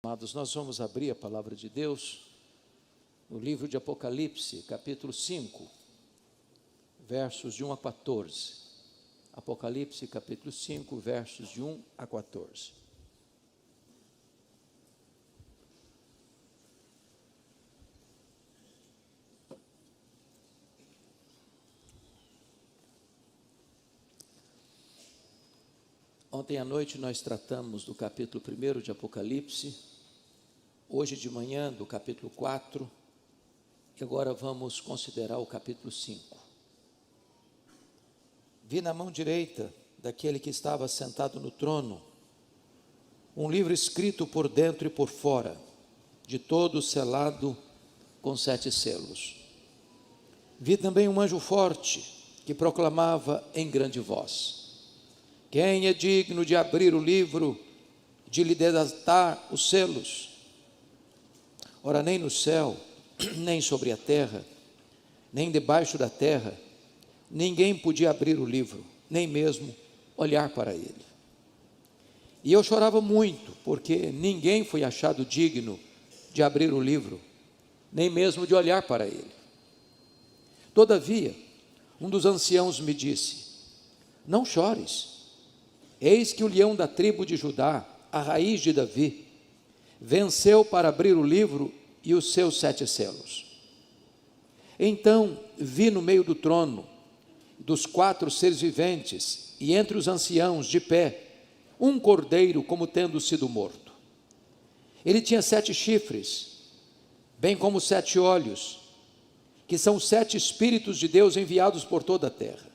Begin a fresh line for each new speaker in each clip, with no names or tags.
Amados, nós vamos abrir a palavra de Deus no livro de Apocalipse, capítulo 5, versos de 1 a 14. Apocalipse, capítulo 5, versos de 1 a 14. Ontem à noite nós tratamos do capítulo 1 de Apocalipse, hoje de manhã do capítulo 4, e agora vamos considerar o capítulo 5. Vi na mão direita daquele que estava sentado no trono, um livro escrito por dentro e por fora, de todo selado com 7 selos. Vi também um anjo forte que proclamava em grande voz: quem é digno de abrir o livro, de lhe desatar os selos? Ora, nem no céu, nem sobre a terra, nem debaixo da terra, ninguém podia abrir o livro, nem mesmo olhar para ele. E eu chorava muito, porque ninguém foi achado digno de abrir o livro, nem mesmo de olhar para ele. Todavia, um dos anciãos me disse: não chores. Eis que o leão da tribo de Judá, a raiz de Davi, venceu para abrir o livro e os seus 7 selos. Então vi no meio do trono, dos 4 seres viventes, e entre os anciãos de pé, um cordeiro como tendo sido morto. Ele tinha 7 chifres, bem como 7 olhos, que são os 7 Espíritos de Deus enviados por toda a terra.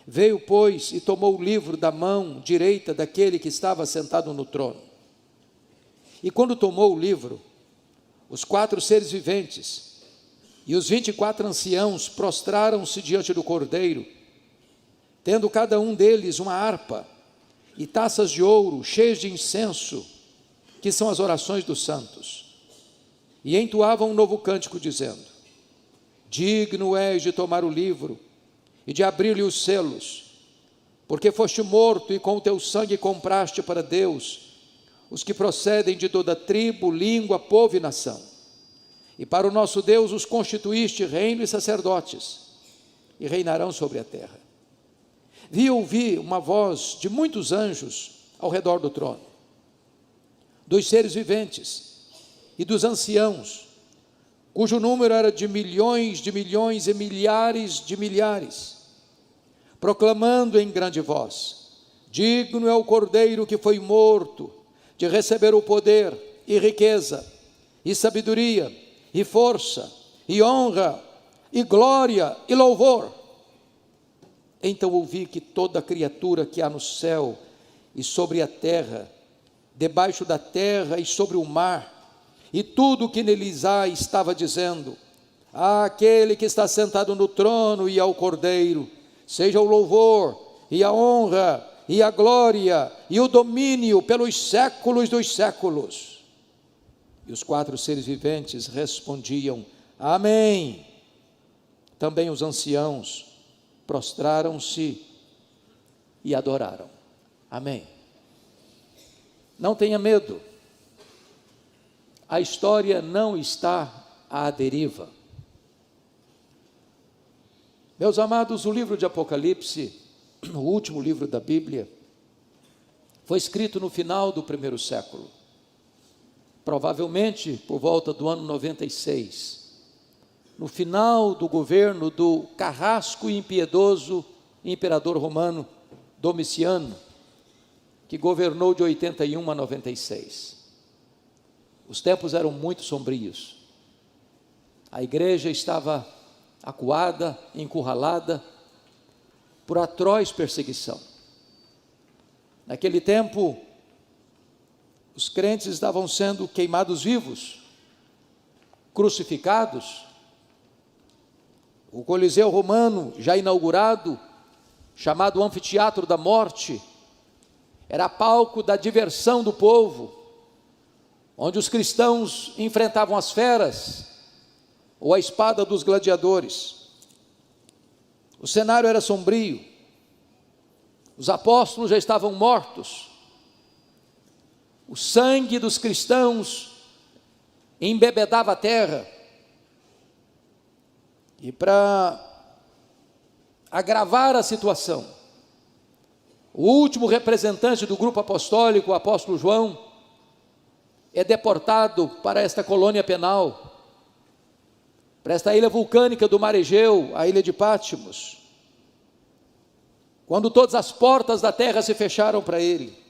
Veio, pois, e tomou o livro da mão direita daquele que estava sentado no trono. E quando tomou o livro, os 4 seres viventes e os 24 anciãos prostraram-se diante do cordeiro, tendo cada um deles uma harpa e taças de ouro cheias de incenso, que são as orações dos santos. E entoavam um novo cântico, dizendo: digno és de tomar o livro e de abrir-lhe os selos, porque foste morto e com o teu sangue compraste para Deus os que procedem de toda tribo, língua, povo e nação. E para o nosso Deus os constituíste reino e sacerdotes, e reinarão sobre a terra. Vi e ouvi uma voz de muitos anjos ao redor do trono, dos seres viventes e dos anciãos, cujo número era de milhões e milhares de milhares, proclamando em grande voz: digno é o cordeiro que foi morto de receber o poder e riqueza e sabedoria e força e honra e glória e louvor. Então ouvi que toda criatura que há no céu e sobre a terra, debaixo da terra e sobre o mar, e tudo o que neles há, estava dizendo: àquele que está sentado no trono e ao cordeiro, seja o louvor e a honra e a glória e o domínio pelos séculos dos séculos. E os 4 seres viventes respondiam: amém. Também os anciãos prostraram-se e adoraram. Amém. Não tenha medo. A história não está à deriva. Meus amados, o livro de Apocalipse, o último livro da Bíblia, foi escrito no final do 1º século, provavelmente por volta do ano 96, no final do governo do carrasco e impiedoso imperador romano Domiciano, que governou de 81 a 96. Os tempos eram muito sombrios. A igreja estava acuada, encurralada por atroz perseguição. Naquele tempo, os crentes estavam sendo queimados vivos, crucificados. O Coliseu Romano, já inaugurado, chamado Anfiteatro da Morte, era palco da diversão do povo, onde os cristãos enfrentavam as feras ou a espada dos gladiadores. O cenário era sombrio. Os apóstolos já estavam mortos. o sangue dos cristãos embebedava a terra. E para agravar a situação, o último representante do grupo apostólico, o apóstolo João, é deportado para esta colônia penal, para esta ilha vulcânica do mar Egeu, a ilha de Patmos, quando todas as portas da terra se fecharam para ele.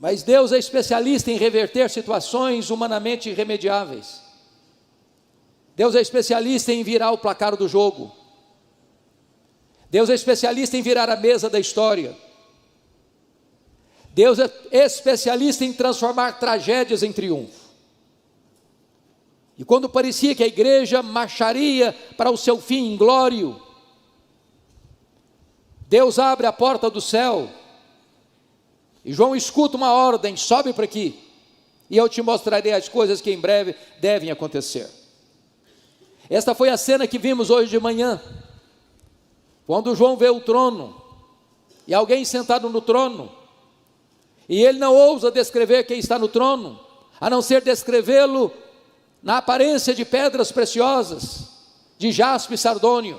Mas Deus é especialista em reverter situações humanamente irremediáveis. Deus é especialista em virar o placar do jogo. Deus é especialista em virar a mesa da história. Deus é especialista em transformar tragédias em triunfo. E quando parecia que a igreja marcharia para o seu fim inglório, Deus abre a porta do céu, e João escuta uma ordem: sobe para aqui, e eu te mostrarei as coisas que em breve devem acontecer. Esta foi a cena que vimos hoje de manhã, quando João vê o trono, e alguém sentado no trono, e ele não ousa descrever quem está no trono, a não ser descrevê-lo na aparência de pedras preciosas, de jaspe e sardônio,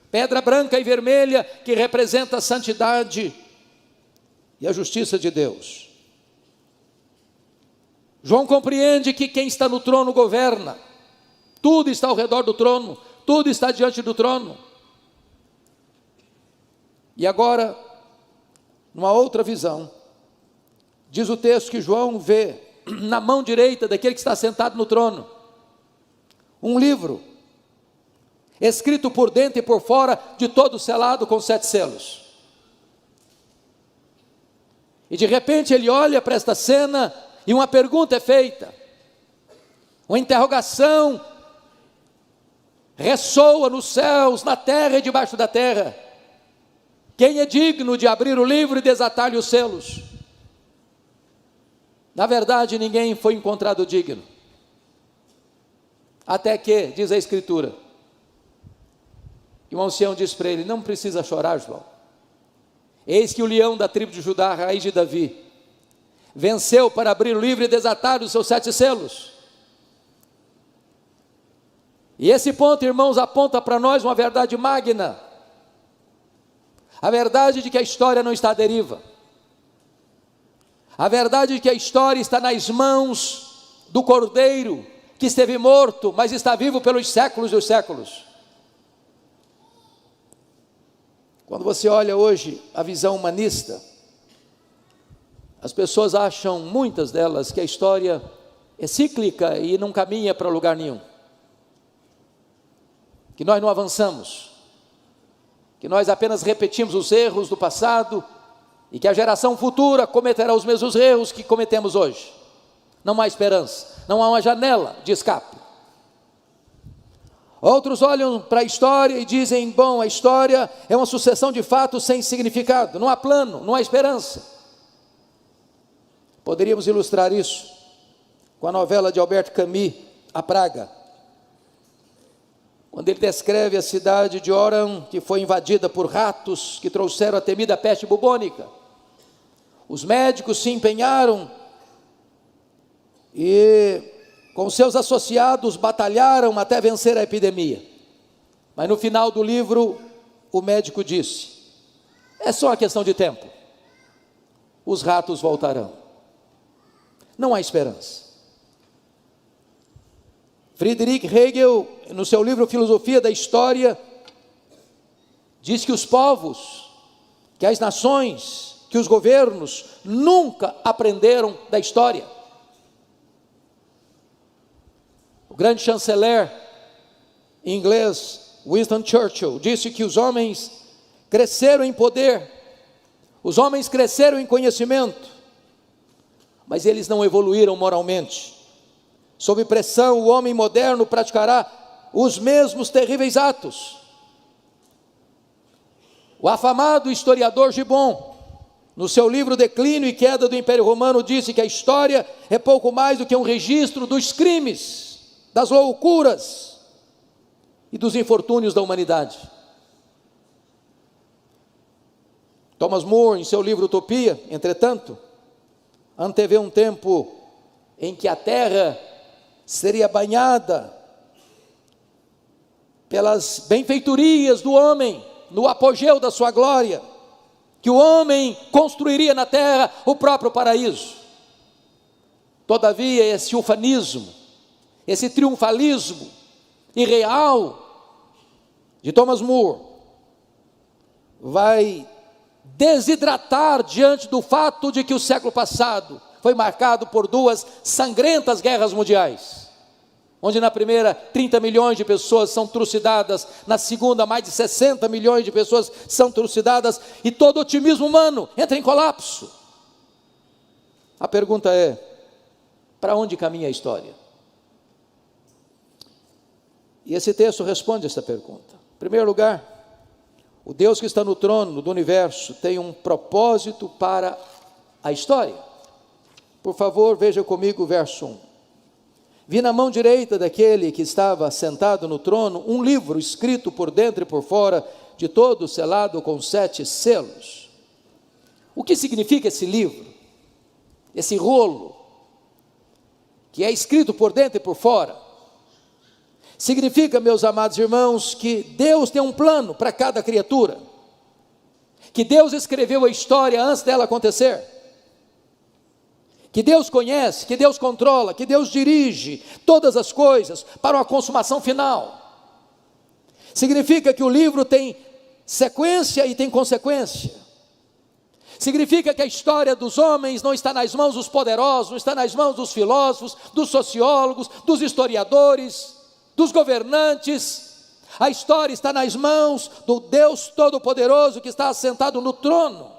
pedra branca e vermelha que representa a santidade e a justiça de Deus. João compreende que quem está no trono governa, tudo está ao redor do trono, tudo está diante do trono. E agora, numa outra visão, diz o texto que João vê na mão direita daquele que está sentado no trono um livro, escrito por dentro e por fora, de todo selado com 7 selos. E de repente ele olha para esta cena e uma pergunta é feita, uma interrogação ressoa nos céus, na terra e debaixo da terra: quem é digno de abrir o livro e desatar-lhe os selos? Na verdade, ninguém foi encontrado digno, até que, diz a Escritura, e o ancião diz para ele: não precisa chorar, João, eis que o leão da tribo de Judá, a raiz de Davi, venceu para abrir o livro e desatar os seus 7 selos. E esse ponto, irmãos, aponta para nós uma verdade magna, a verdade de que a história não está à deriva, a verdade de que a história está nas mãos do Cordeiro, que esteve morto, mas está vivo pelos séculos dos séculos. Quando você olha hoje a visão humanista, as pessoas acham, muitas delas, que a história é cíclica e não caminha para lugar nenhum, que nós não avançamos, que nós apenas repetimos os erros do passado e que a geração futura cometerá os mesmos erros que cometemos hoje. Não há esperança, não há uma janela de escape. Outros olham para a história e dizem: bom, a história é uma sucessão de fatos sem significado, não há plano, não há esperança. Poderíamos ilustrar isso com a novela de Albert Camus, A Praga, quando ele descreve a cidade de Oran, que foi invadida por ratos que trouxeram a temida peste bubônica. Os médicos se empenharam e, com seus associados, batalharam até vencer a epidemia. Mas no final do livro, o médico disse: é só uma questão de tempo, os ratos voltarão. Não há esperança. Friedrich Hegel, no seu livro Filosofia da História, diz que os povos, que as nações, que os governos nunca aprenderam da história. O grande chanceler inglês Winston Churchill disse que os homens cresceram em poder, os homens cresceram em conhecimento, mas eles não evoluíram moralmente. Sob pressão, o homem moderno praticará os mesmos terríveis atos. O afamado historiador Gibbon, no seu livro Declínio e Queda do Império Romano, disse que a história é pouco mais do que um registro dos crimes, das loucuras e dos infortúnios da humanidade. Thomas More, em seu livro Utopia, entretanto, antevê um tempo em que a terra seria banhada pelas benfeitorias do homem, no apogeu da sua glória, que o homem construiria na terra o próprio paraíso. Todavia, esse ufanismo, esse triunfalismo irreal de Thomas More vai desidratar diante do fato de que o século passado foi marcado por duas sangrentas guerras mundiais, onde na primeira 30 milhões de pessoas são trucidadas, na segunda mais de 60 milhões de pessoas são trucidadas, e todo otimismo humano entra em colapso. A pergunta é: para onde caminha a história? E esse texto responde essa pergunta. Em primeiro lugar, o Deus que está no trono do universo tem um propósito para a história. Por favor, veja comigo o verso 1. Vi na mão direita daquele que estava sentado no trono um livro escrito por dentro e por fora, de todo selado com 7 selos. O que significa esse livro? Esse rolo, que é escrito por dentro e por fora? Significa, meus amados irmãos, que Deus tem um plano para cada criatura, que Deus escreveu a história antes dela acontecer, que Deus conhece, que Deus controla, que Deus dirige todas as coisas para uma consumação final. Significa que o livro tem sequência e tem consequência. Significa que a história dos homens não está nas mãos dos poderosos, não está nas mãos dos filósofos, dos sociólogos, dos historiadores, dos governantes. A história está nas mãos do Deus Todo-Poderoso que está assentado no trono.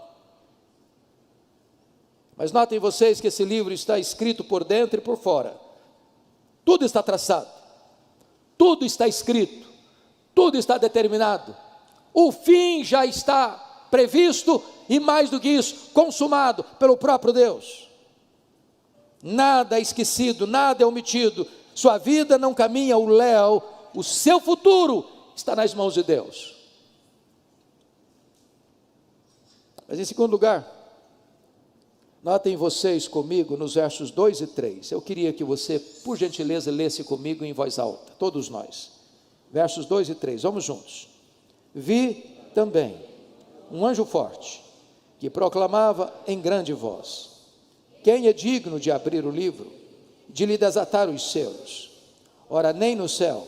Mas notem vocês que esse livro está escrito por dentro e por fora. Tudo está traçado, tudo está escrito, tudo está determinado. O fim já está previsto e, mais do que isso, consumado pelo próprio Deus. Nada é esquecido, nada é omitido. Sua vida não caminha ao léu, o seu futuro está nas mãos de Deus. Mas em segundo lugar, notem vocês comigo nos versos 2 e 3. Eu queria que você, por gentileza, lesse comigo em voz alta, todos nós. Versos 2 e 3, vamos juntos. Vi também um anjo forte, que proclamava em grande voz: quem é digno de abrir o livro, de lhe desatar os selos? Ora, nem no céu,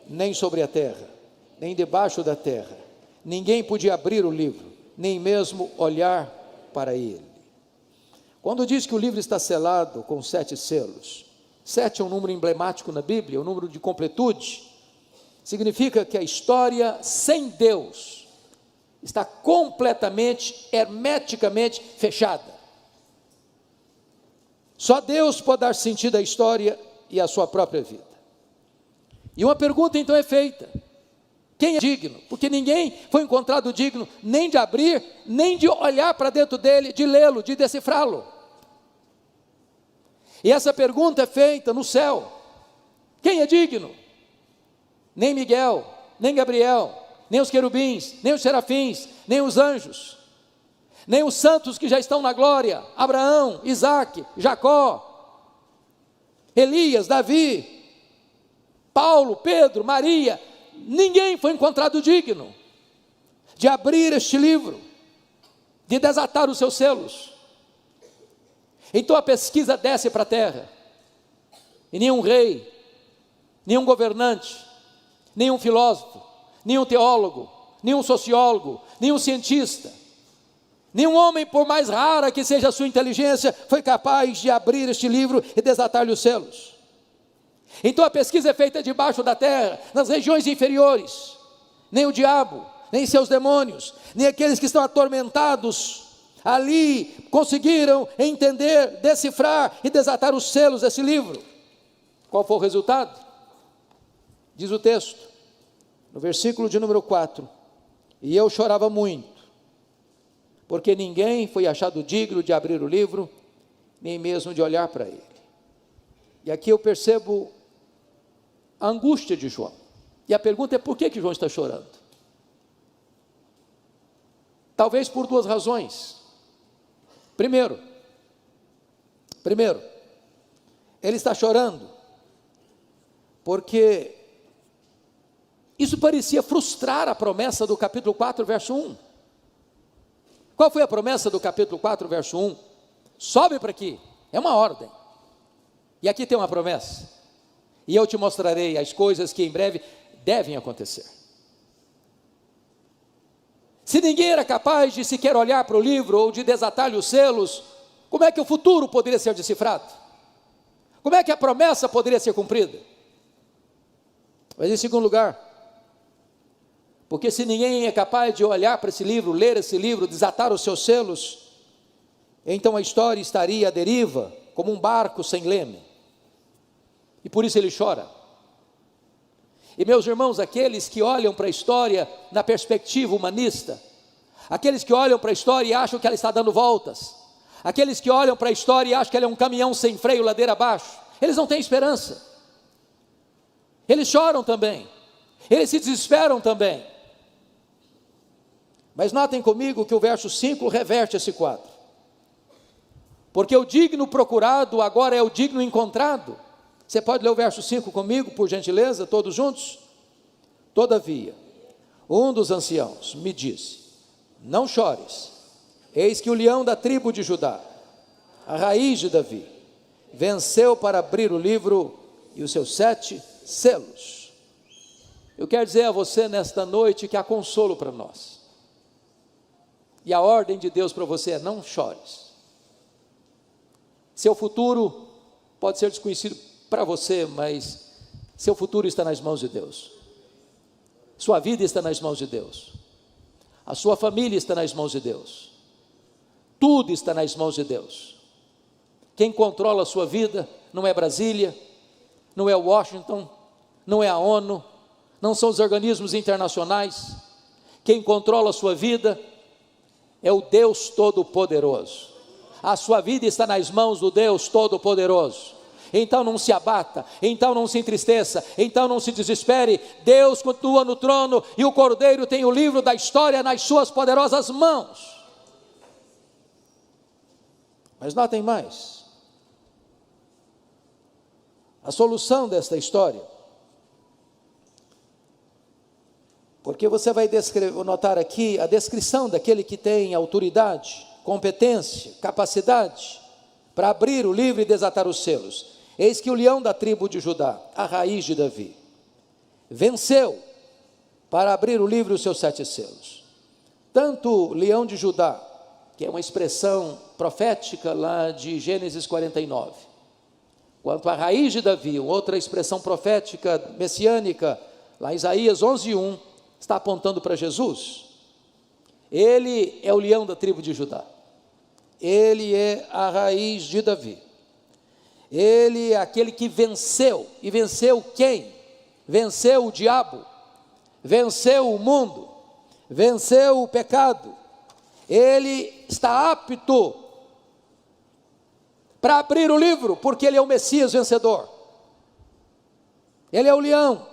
nem sobre a terra, nem debaixo da terra, ninguém podia abrir o livro, nem mesmo olhar para ele. Quando diz que o livro está selado com 7 selos, 7 é um número emblemático na Bíblia, um número de completude. Significa que a história sem Deus está completamente, hermeticamente fechada. Só Deus pode dar sentido à história e à sua própria vida. E uma pergunta então é feita: quem é digno? Porque ninguém foi encontrado digno nem de abrir, nem de olhar para dentro dele, de lê-lo, de decifrá-lo. E essa pergunta é feita no céu: quem é digno? Nem Miguel, nem Gabriel, nem os querubins, nem os serafins, nem os anjos, nem os santos que já estão na glória, Abraão, Isaque, Jacó, Elias, Davi, Paulo, Pedro, Maria. Ninguém foi encontrado digno de abrir este livro, de desatar os seus selos. Então a pesquisa desce para a terra, e nenhum rei, nenhum governante, nenhum filósofo, nenhum teólogo, nenhum sociólogo, nenhum cientista, nenhum homem, por mais rara que seja a sua inteligência, foi capaz de abrir este livro e desatar-lhe os selos. Então a pesquisa é feita debaixo da terra, nas regiões inferiores. Nem o diabo, nem seus demônios, nem aqueles que estão atormentados ali conseguiram entender, decifrar e desatar os selos desse livro. Qual foi o resultado? Diz o texto, no versículo de número 4: e eu chorava muito, porque ninguém foi achado digno de abrir o livro, nem mesmo de olhar para ele. E aqui eu percebo a angústia de João. E a pergunta é: por que João está chorando? Talvez por duas razões. Primeiro, ele está chorando, porque isso parecia frustrar a promessa do capítulo 4, verso 1. Qual foi a promessa do capítulo 4, verso 1? Sobe para aqui, é uma ordem. E aqui tem uma promessa. E eu te mostrarei as coisas que em breve devem acontecer. Se ninguém era capaz de sequer olhar para o livro ou de desatar-lhe os selos, como é que o futuro poderia ser decifrado? Como é que a promessa poderia ser cumprida? Mas em segundo lugar, porque se ninguém é capaz de olhar para esse livro, ler esse livro, desatar os seus selos, então a história estaria à deriva, como um barco sem leme. E por isso ele chora. E meus irmãos, aqueles que olham para a história na perspectiva humanista, aqueles que olham para a história e acham que ela está dando voltas, aqueles que olham para a história e acham que ela é um caminhão sem freio, ladeira abaixo, eles não têm esperança. Eles choram também, eles se desesperam também. Mas notem comigo que o verso 5 reverte esse quadro. Porque o digno procurado agora é o digno encontrado. Você pode ler o verso 5 comigo, por gentileza, todos juntos? Todavia, um dos anciãos me disse: não chores, eis que o leão da tribo de Judá, a raiz de Davi, venceu para abrir o livro e os seus 7 selos. Eu quero dizer a você nesta noite que há consolo para nós. E a ordem de Deus para você é: não chores. Seu futuro pode ser desconhecido para você, mas seu futuro está nas mãos de Deus. Sua vida está nas mãos de Deus. A sua família está nas mãos de Deus. Tudo está nas mãos de Deus. Quem controla a sua vida não é Brasília, não é Washington, não é a ONU, não são os organismos internacionais. Quem controla a sua vida é o Deus Todo-Poderoso. A sua vida está nas mãos do Deus Todo-Poderoso. Então não se abata, então não se entristeça, então não se desespere. Deus continua no trono e o Cordeiro tem o livro da história nas suas poderosas mãos. Mas notem mais, a solução desta história, porque você vai notar aqui a descrição daquele que tem autoridade, competência, capacidade para abrir o livro e desatar os selos. Eis que o leão da tribo de Judá, a raiz de Davi, venceu para abrir o livro e os seus 7 selos. Tanto leão de Judá, que é uma expressão profética lá de Gênesis 49, quanto a raiz de Davi, outra expressão profética messiânica, lá em Isaías 11:1, está apontando para Jesus. Ele é o leão da tribo de Judá, ele é a raiz de Davi. Ele é aquele que venceu. E venceu quem? Venceu o diabo, venceu o mundo, venceu o pecado. Ele está apto para abrir o livro, porque ele é o Messias vencedor. Ele é o leão,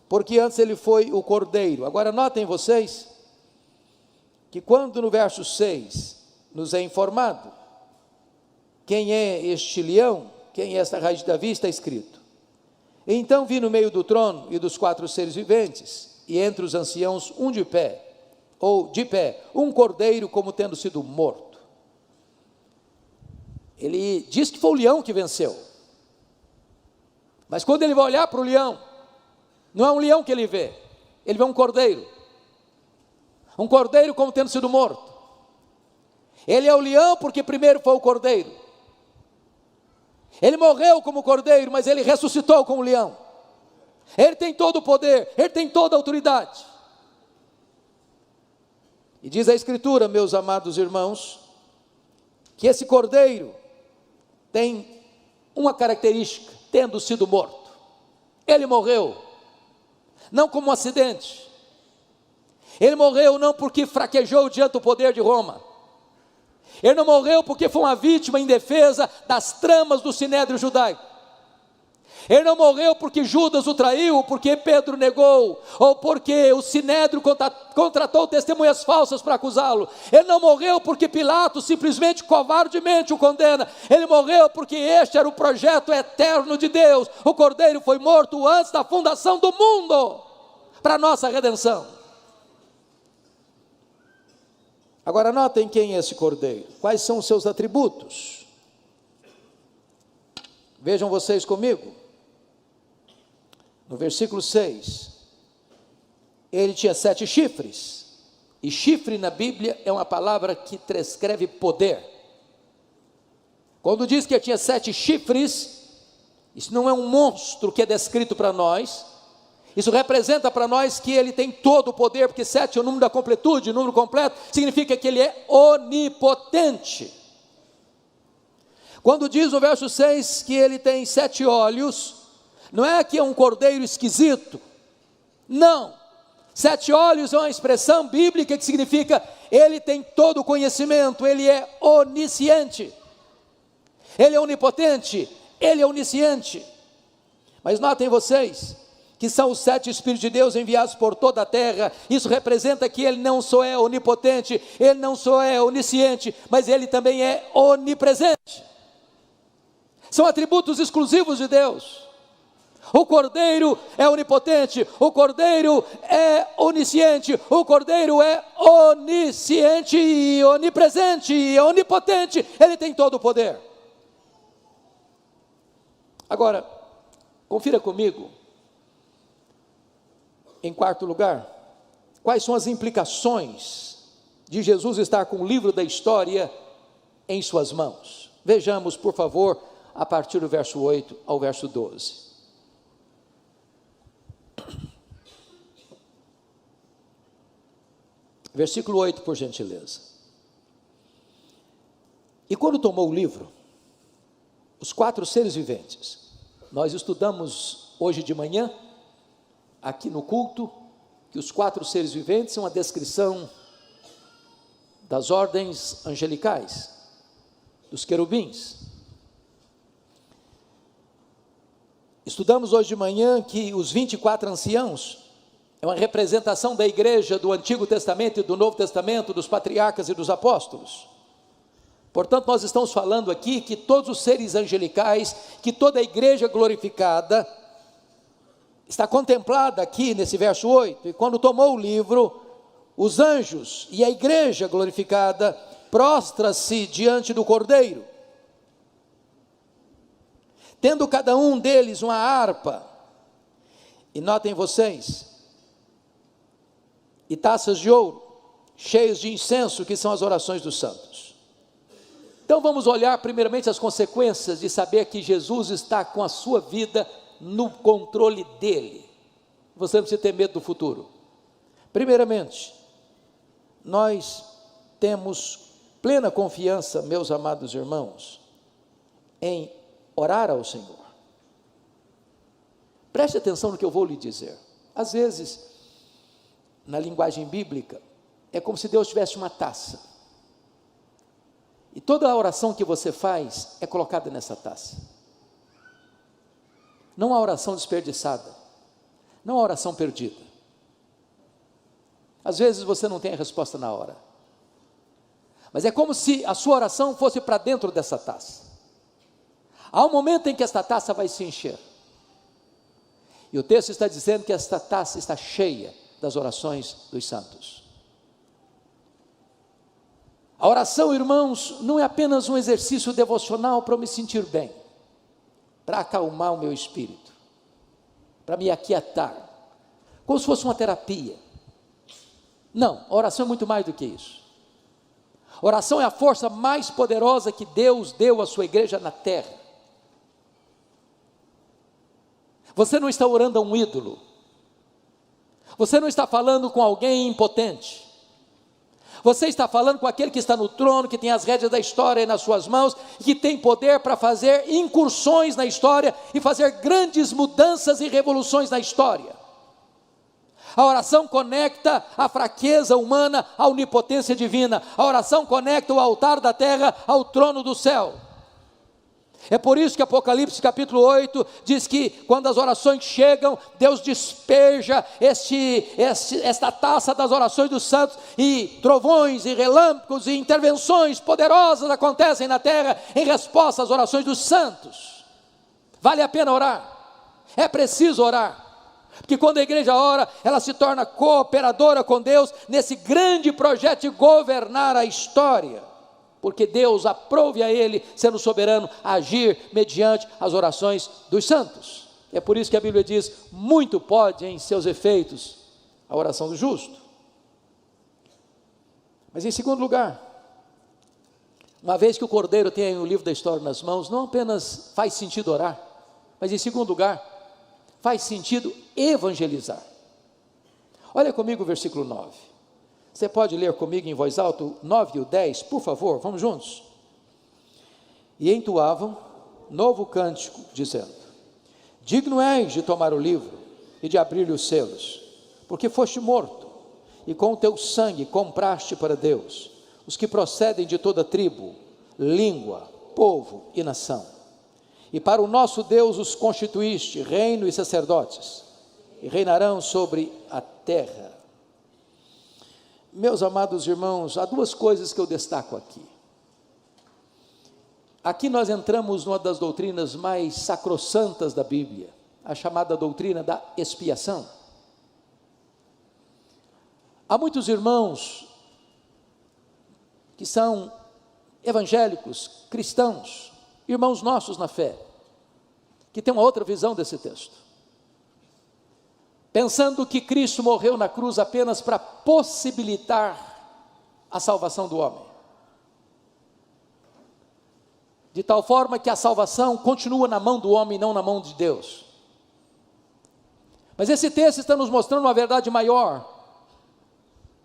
porque antes ele foi o cordeiro. Agora notem vocês, que quando no verso 6 nos é informado quem é este leão, quem é esta raiz de Davi, está escrito: então vi no meio do trono e dos 4 seres viventes, e entre os anciãos de pé, um cordeiro como tendo sido morto. Ele diz que foi o leão que venceu, mas quando ele vai olhar para o leão, não é um leão que ele vê um cordeiro como tendo sido morto. Ele é o leão porque primeiro foi o cordeiro. Ele morreu como cordeiro, mas ele ressuscitou como leão. Ele tem todo o poder, ele tem toda a autoridade. E diz a Escritura, meus amados irmãos, que esse cordeiro tem uma característica: tendo sido morto. Ele morreu não como um acidente. Ele morreu não porque fraquejou diante do poder de Roma. Ele não morreu porque foi uma vítima indefesa das tramas do sinédrio judaico. Ele não morreu porque Judas o traiu, porque Pedro negou, ou porque o Sinédrio contratou testemunhas falsas para acusá-lo. Ele não morreu porque Pilatos simplesmente covardemente o condena. Ele morreu porque este era o projeto eterno de Deus. O Cordeiro foi morto antes da fundação do mundo, para a nossa redenção. Agora notem quem é esse Cordeiro, quais são os seus atributos. Vejam vocês comigo. No versículo 6, ele tinha 7 chifres, e chifre na Bíblia é uma palavra que descreve poder. Quando diz que ele tinha 7 chifres, isso não é um monstro que é descrito para nós, isso representa para nós que ele tem todo o poder, porque 7 é o número da completude, o número completo, significa que ele é onipotente. Quando diz no verso 6 que ele tem 7 olhos, não é que é um cordeiro esquisito, não, 7 olhos é uma expressão bíblica que significa, ele tem todo o conhecimento, ele é onisciente, ele é onipotente, ele é onisciente. Mas notem vocês, que são os 7 Espíritos de Deus enviados por toda a terra, isso representa que ele não só é onipotente, ele não só é onisciente, mas ele também é onipresente. São atributos exclusivos de Deus. O Cordeiro é onipotente, o Cordeiro é onisciente, o Cordeiro é onisciente e onipresente e onipotente, ele tem todo o poder. Agora, confira comigo, em quarto lugar, quais são as implicações de Jesus estar com o livro da história em suas mãos. Vejamos, por favor, a partir do verso 8 ao verso 12. Versículo 8, por gentileza. E quando tomou o livro, os 4 seres viventes, nós estudamos hoje de manhã, aqui no culto, que os 4 seres viventes são a descrição das ordens angelicais, dos querubins. Estudamos hoje de manhã que os 24 anciãos é uma representação da igreja do Antigo Testamento e do Novo Testamento, dos patriarcas e dos apóstolos. Portanto, nós estamos falando aqui que todos os seres angelicais, que toda a igreja glorificada, está contemplada aqui nesse verso 8, e quando tomou o livro, os anjos e a igreja glorificada prostra-se diante do Cordeiro, tendo cada um deles uma harpa, e notem vocês, e taças de ouro, cheias de incenso, que são as orações dos santos. Então vamos olhar primeiramente as consequências de saber que Jesus está com a sua vida no controle dele. Você não precisa ter medo do futuro. Primeiramente, nós temos plena confiança, meus amados irmãos, em orar ao Senhor. Preste atenção no que eu vou lhe dizer. Às vezes, na linguagem bíblica, é como se Deus tivesse uma taça, e toda a oração que você faz é colocada nessa taça. Não há oração desperdiçada, não há oração perdida. Às vezes você não tem a resposta na hora, mas é como se a sua oração fosse para dentro dessa taça. Há um momento em que esta taça vai se encher, e o texto está dizendo que esta taça está cheia das orações dos santos. A oração, irmãos, não é apenas um exercício devocional para eu me sentir bem, para acalmar o meu espírito, para me aquietar, como se fosse uma terapia. Não, a oração é muito mais do que isso. A oração é a força mais poderosa que Deus deu à sua igreja na terra. Você não está orando a um ídolo, você não está falando com alguém impotente, você está falando com aquele que está no trono, que tem as rédeas da história nas suas mãos, e que tem poder para fazer incursões na história, e fazer grandes mudanças e revoluções na história. A oração conecta a fraqueza humana à onipotência divina, a oração conecta o altar da terra ao trono do céu. É por isso que Apocalipse capítulo 8 diz que quando as orações chegam, Deus despeja esta taça das orações dos santos, e trovões, e relâmpagos, e intervenções poderosas acontecem na terra em resposta às orações dos santos. Vale a pena orar, é preciso orar, porque quando a igreja ora, ela se torna cooperadora com Deus nesse grande projeto de governar a história, porque Deus aprove a Ele, sendo soberano, agir mediante as orações dos santos. É por isso que a Bíblia diz: muito pode em seus efeitos a oração do justo. Mas em segundo lugar, uma vez que o Cordeiro tem o livro da história nas mãos, não apenas faz sentido orar, mas em segundo lugar, faz sentido evangelizar. Olha comigo o versículo 9. Você pode ler comigo em voz alta o 9 e o 10, por favor, vamos juntos. E entoavam novo cântico, dizendo: digno és de tomar o livro e de abrir-lhe os selos, porque foste morto, e com o teu sangue compraste para Deus os que procedem de toda tribo, língua, povo e nação. E para o nosso Deus os constituíste reino e sacerdotes, e reinarão sobre a terra. Meus amados irmãos, há duas coisas que eu destaco aqui. Aqui nós entramos numa das doutrinas mais sacrossantas da Bíblia, a chamada doutrina da expiação. Há muitos irmãos que são evangélicos, cristãos, irmãos nossos na fé, que têm uma outra visão desse texto, pensando que Cristo morreu na cruz apenas para possibilitar a salvação do homem, de tal forma que a salvação continua na mão do homem e não na mão de Deus. Mas esse texto está nos mostrando uma verdade maior,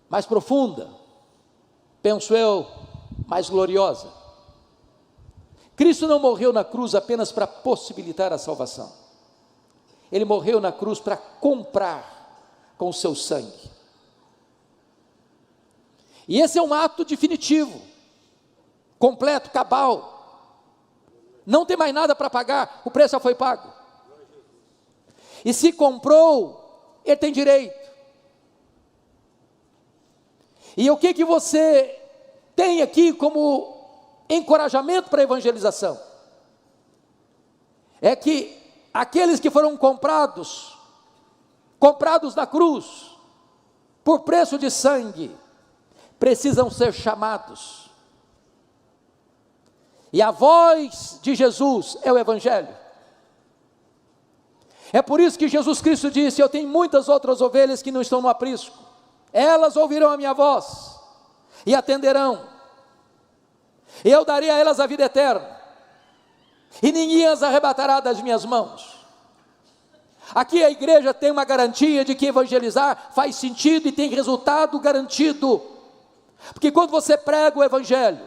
mais profunda, penso eu, mais gloriosa. Cristo não morreu na cruz apenas para possibilitar a salvação. Ele morreu na cruz para comprar com o seu sangue. E esse é um ato definitivo, completo, cabal. Não tem mais nada para pagar, o preço já foi pago. E se comprou, ele tem direito. E o que você tem aqui como encorajamento para a evangelização? É que aqueles que foram comprados na cruz, por preço de sangue, precisam ser chamados. E a voz de Jesus é o Evangelho. É por isso que Jesus Cristo disse: eu tenho muitas outras ovelhas que não estão no aprisco, elas ouvirão a minha voz e atenderão, e eu darei a elas a vida eterna, e ninguém as arrebatará das minhas mãos. Aqui a igreja tem uma garantia de que evangelizar faz sentido e tem resultado garantido, porque quando você prega o Evangelho,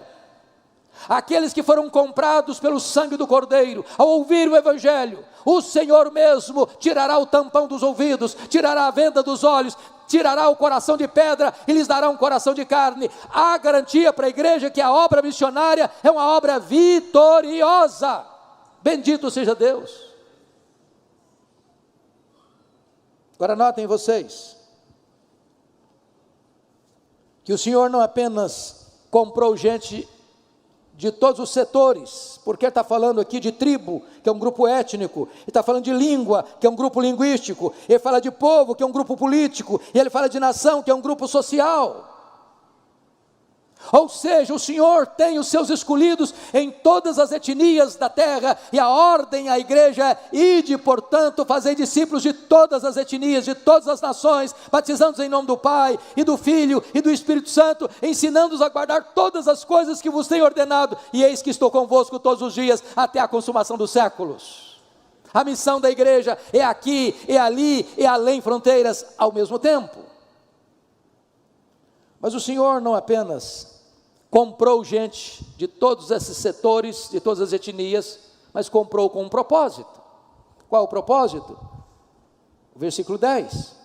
aqueles que foram comprados pelo sangue do Cordeiro, ao ouvir o Evangelho, o Senhor mesmo tirará o tampão dos ouvidos, tirará a venda dos olhos, tirará o coração de pedra e lhes dará um coração de carne. Há garantia para a igreja que a obra missionária é uma obra vitoriosa. Bendito seja Deus. Agora notem vocês, que o Senhor não apenas comprou gente de todos os setores, porque ele está falando aqui de tribo, que é um grupo étnico, ele está falando de língua, que é um grupo linguístico, ele fala de povo, que é um grupo político, e ele fala de nação, que é um grupo social. Ou seja, o Senhor tem os seus escolhidos em todas as etnias da terra, e a ordem à igreja é: ide, portanto, fazei discípulos de todas as etnias, de todas as nações, batizando-os em nome do Pai, e do Filho, e do Espírito Santo, ensinando-os a guardar todas as coisas que vos tenho ordenado, e eis que estou convosco todos os dias, até a consumação dos séculos. A missão da igreja é aqui, é ali, é além fronteiras ao mesmo tempo. Mas o Senhor não apenas comprou gente de todos esses setores, de todas as etnias, mas comprou com um propósito. Qual o propósito? O versículo 10: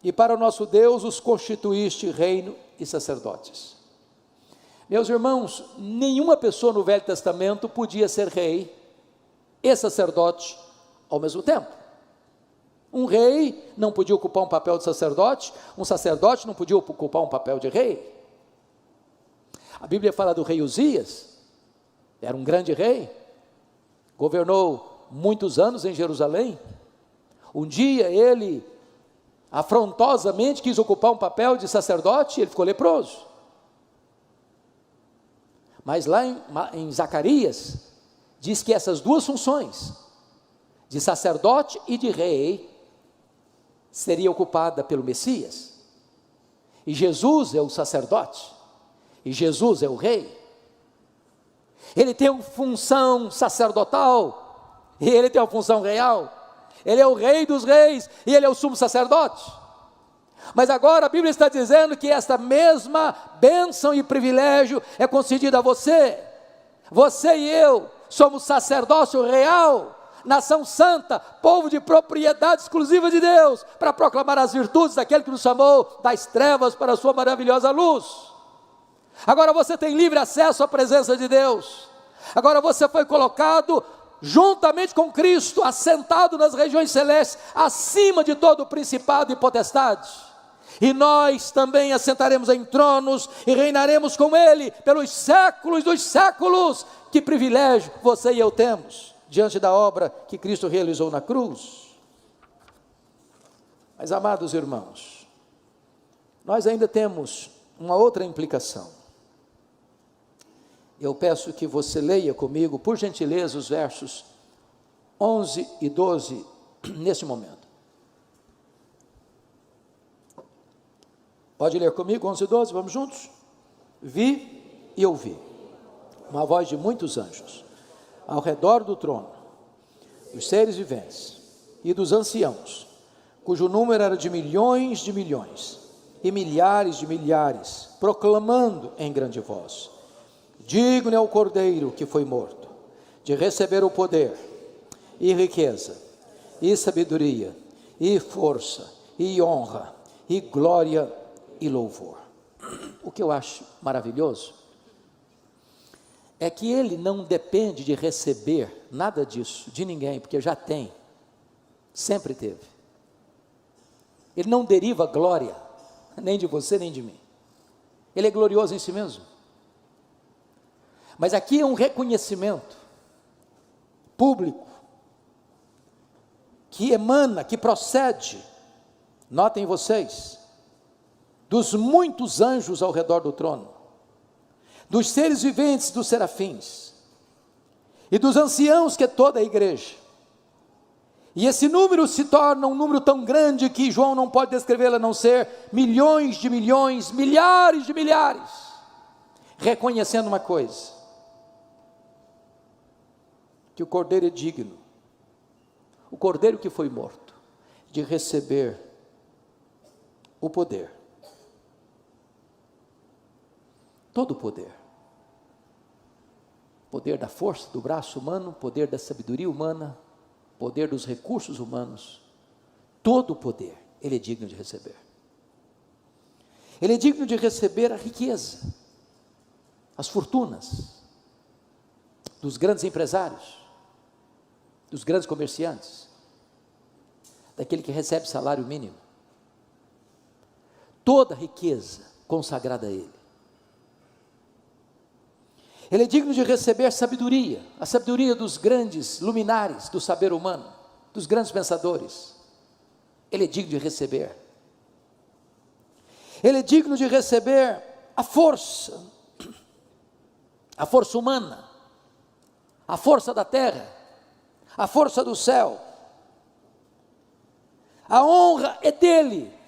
e para o nosso Deus os constituíste reino e sacerdotes. Meus irmãos, nenhuma pessoa no Velho Testamento podia ser rei
e sacerdote ao mesmo tempo. Um rei não podia ocupar um papel de sacerdote, um sacerdote não podia ocupar um papel de rei. A Bíblia fala do rei Uzias, era um grande rei, governou muitos anos em Jerusalém. Um dia ele afrontosamente quis ocupar um papel de sacerdote e ele ficou leproso. Mas lá em Zacarias, diz que essas duas funções, de sacerdote e de rei, seria ocupada pelo Messias. E Jesus é o sacerdote, e Jesus é o rei. Ele tem uma função sacerdotal, e ele tem uma função real. Ele é o rei dos reis, e ele é o sumo sacerdote. Mas agora a Bíblia está dizendo que esta mesma bênção e privilégio é concedida a você. Você e eu somos sacerdócio real, nação santa, povo de propriedade exclusiva de Deus, para proclamar as virtudes daquele que nos chamou das trevas para a sua maravilhosa luz. Agora você tem livre acesso à presença de Deus. Agora você foi colocado juntamente com Cristo, assentado nas regiões celestes, acima de todo principado e potestade. E nós também assentaremos em tronos e reinaremos com Ele pelos séculos dos séculos. Que privilégio você e eu temos diante da obra que Cristo realizou na cruz. Mas, amados irmãos, nós ainda temos uma outra implicação. Eu peço que você leia comigo, por gentileza, os versos 11 e 12, neste momento. Pode ler comigo, 11 e 12, vamos juntos? Vi e ouvi uma voz de muitos anjos, ao redor do trono, dos seres viventes e dos anciãos, cujo número era de milhões e milhares de milhares, proclamando em grande voz: digno é o Cordeiro que foi morto, de receber o poder, e riqueza, e sabedoria, e força, e honra, e glória, e louvor. O que eu acho maravilhoso é que ele não depende de receber nada disso, de ninguém, porque já tem, sempre teve. Ele não deriva glória, nem de você, nem de mim. Ele é glorioso em si mesmo. Mas aqui é um reconhecimento público, que emana, que procede, notem vocês, dos muitos anjos ao redor do trono, dos seres viventes, dos serafins, e dos anciãos, que é toda a igreja. E esse número se torna um número tão grande que João não pode descrevê-lo a não ser milhões de milhões, milhares de milhares, reconhecendo uma coisa: que o Cordeiro é digno, o Cordeiro que foi morto, de receber o poder, todo o poder, poder da força do braço humano, poder da sabedoria humana, poder dos recursos humanos, todo o poder, ele é digno de receber. Ele é digno de receber a riqueza, as fortunas dos grandes empresários, dos grandes comerciantes, daquele que recebe salário mínimo, toda a riqueza consagrada a Ele. Ele é digno de receber sabedoria, a sabedoria dos grandes luminares do saber humano, dos grandes pensadores. Ele é digno de receber. Ele é digno de receber a força humana, a força da terra, a força do céu. A honra é dele.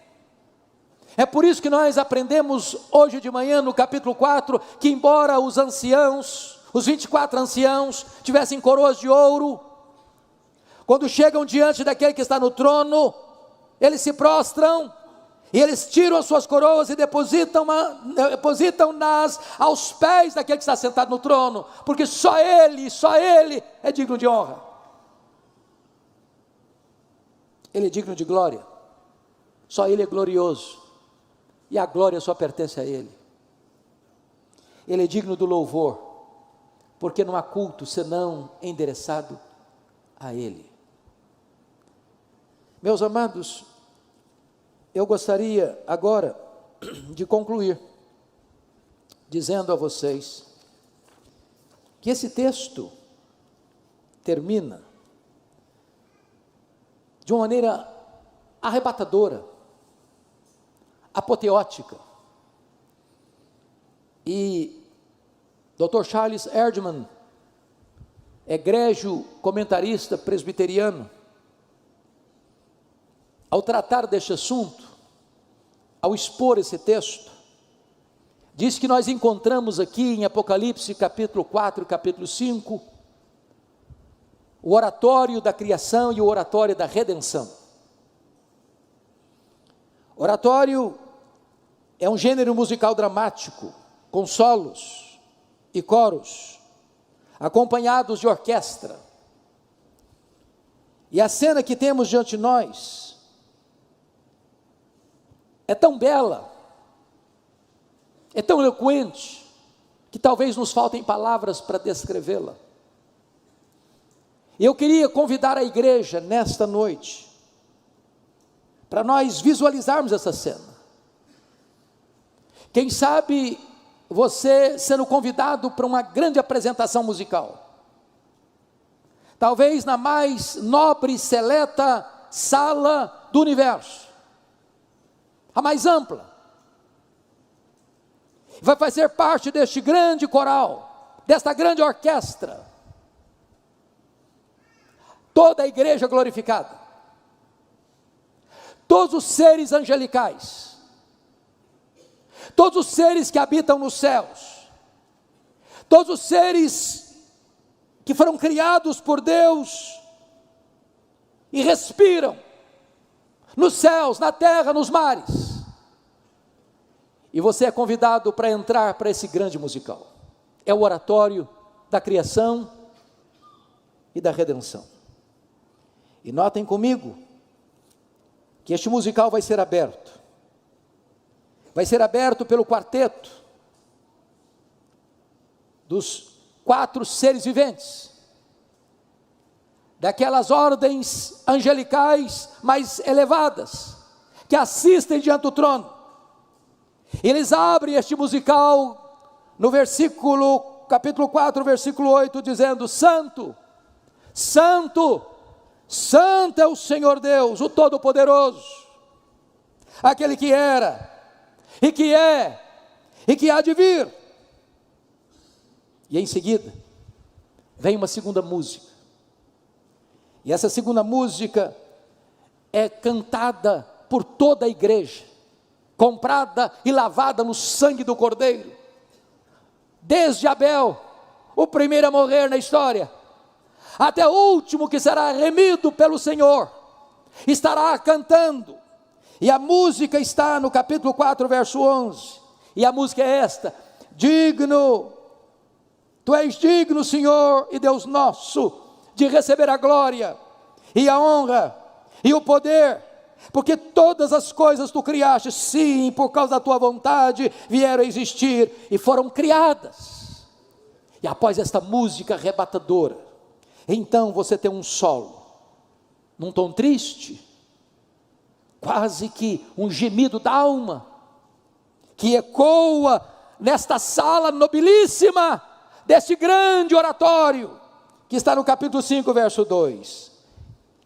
É por isso que nós aprendemos hoje de manhã no capítulo 4, que embora os anciãos, os 24 anciãos, tivessem coroas de ouro, quando chegam diante daquele que está no trono, eles se prostram, e eles tiram as suas coroas e depositam-nas aos pés daquele que está sentado no trono, porque só Ele é digno de honra. Ele é digno de glória, só Ele é glorioso, e a glória só pertence a Ele. Ele é digno do louvor, porque não há culto senão endereçado a Ele. Meus amados, eu gostaria agora de concluir dizendo a vocês que esse texto termina de uma maneira arrebatadora, apoteótica. E Dr. Charles Erdman, egrégio comentarista presbiteriano, ao tratar deste assunto, ao expor esse texto, diz que nós encontramos aqui em Apocalipse capítulo 4 e capítulo 5, o oratório da criação e o oratório da redenção. Oratório é um gênero musical dramático, com solos e coros, acompanhados de orquestra. E a cena que temos diante de nós é tão bela, é tão eloquente, que talvez nos faltem palavras para descrevê-la. Eu queria convidar a igreja nesta noite, para nós visualizarmos essa cena. Quem sabe você sendo convidado para uma grande apresentação musical, talvez na mais nobre e seleta sala do universo, a mais ampla, vai fazer parte deste grande coral, desta grande orquestra, toda a igreja glorificada, todos os seres angelicais, todos os seres que habitam nos céus, todos os seres que foram criados por Deus e respiram nos céus, na terra, nos mares. E você é convidado para entrar para esse grande musical. É o oratório da criação e da redenção. E notem comigo que este musical vai ser aberto. Vai ser aberto pelo quarteto dos 4 seres viventes, daquelas ordens angelicais mais elevadas, que assistem diante do trono. Eles abrem este musical no capítulo 4, versículo 8, dizendo: Santo, Santo, Santo é o Senhor Deus, o Todo-Poderoso, aquele que era, e que é, e que há de vir. E em seguida, vem uma segunda música, e essa segunda música é cantada por toda a igreja, comprada e lavada no sangue do Cordeiro, desde Abel, o primeiro a morrer na história, até o último que será remido pelo Senhor, estará cantando. E a música está no capítulo 4, verso 11, e a música é esta: digno, tu és digno, Senhor e Deus nosso, de receber a glória, e a honra, e o poder, porque todas as coisas tu criaste, sim, por causa da tua vontade, vieram a existir, e foram criadas. E após esta música arrebatadora, então você tem um solo, num tom triste, quase que um gemido da alma, que ecoa nesta sala nobilíssima, deste grande oratório, que está no capítulo 5, verso 2,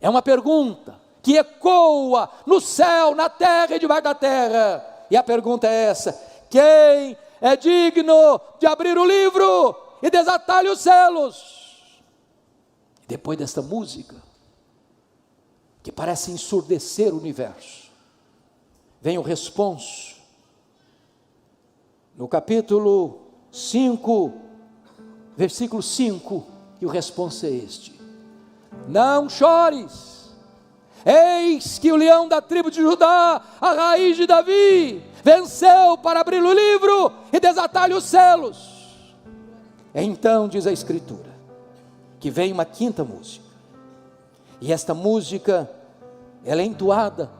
é uma pergunta, que ecoa no céu, na terra e debaixo da terra, e a pergunta é essa: quem é digno de abrir o livro e desatar-lhe os selos? Depois desta música, que parece ensurdecer o universo, vem o responso, no capítulo 5, versículo 5, e o responso é este: não chores, eis que o leão da tribo de Judá, a raiz de Davi, venceu para abrir o livro e desatar-lhe os selos. Então diz a Escritura, que vem uma quinta música, e esta música, ela é entoada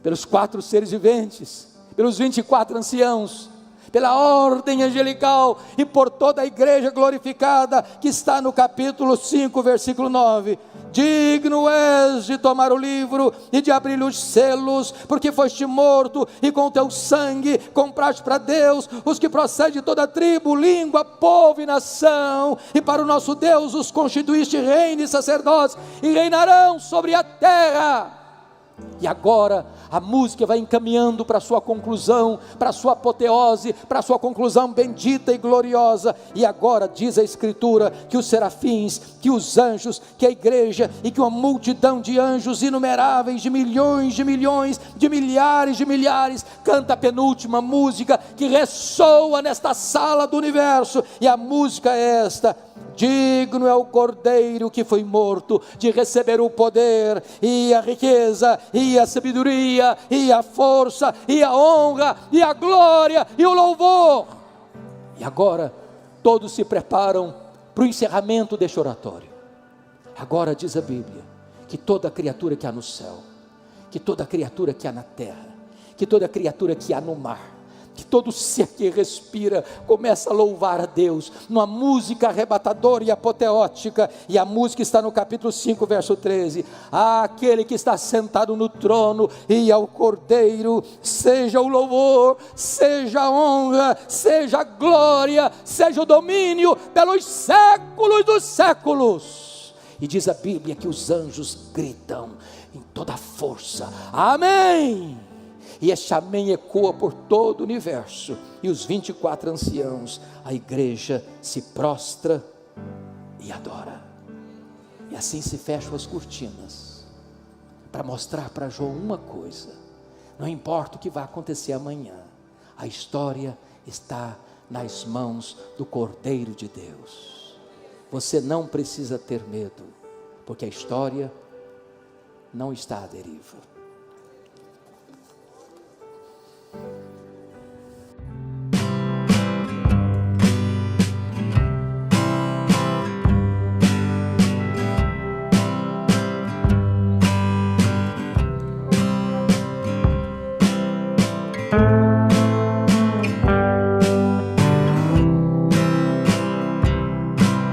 pelos 4 seres viventes, pelos 24 anciãos, pela ordem angelical e por toda a igreja glorificada, que está no capítulo 5, versículo 9. Digno és de tomar o livro e de abrir os selos, porque foste morto e com teu sangue compraste para Deus os que procedem de toda tribo, língua, povo e nação, e para o nosso Deus os constituíste reino e sacerdotes, e reinarão sobre a terra. E agora a música vai encaminhando para a sua conclusão, para a sua apoteose, para a sua conclusão bendita e gloriosa. E agora diz a Escritura que os serafins, que os anjos, que a igreja e que uma multidão de anjos inumeráveis, de milhões, de milhares de milhares, canta a penúltima música que ressoa nesta sala do universo. E a música é esta: digno é o Cordeiro que foi morto de receber o poder e a riqueza e a sabedoria e a força e a honra e a glória e o louvor. E agora todos se preparam para o encerramento deste oratório. Agora diz a Bíblia que toda criatura que há no céu, que toda criatura que há na terra, que toda criatura que há no mar, que todo ser que respira começa a louvar a Deus, numa música arrebatadora e apoteótica. E a música está no capítulo 5, verso 13. Aquele que está sentado no trono e ao Cordeiro, seja o louvor, seja a honra, seja a glória, seja o domínio pelos séculos dos séculos. E diz a Bíblia que os anjos gritam em toda a força: amém! E este amém ecoa por todo o universo, e os 24 anciãos, a igreja se prostra e adora. E assim se fecham as cortinas, para mostrar para João uma coisa: não importa o que vai acontecer amanhã, a história está nas mãos do Cordeiro de Deus. Você não precisa ter medo, porque a história não está à deriva.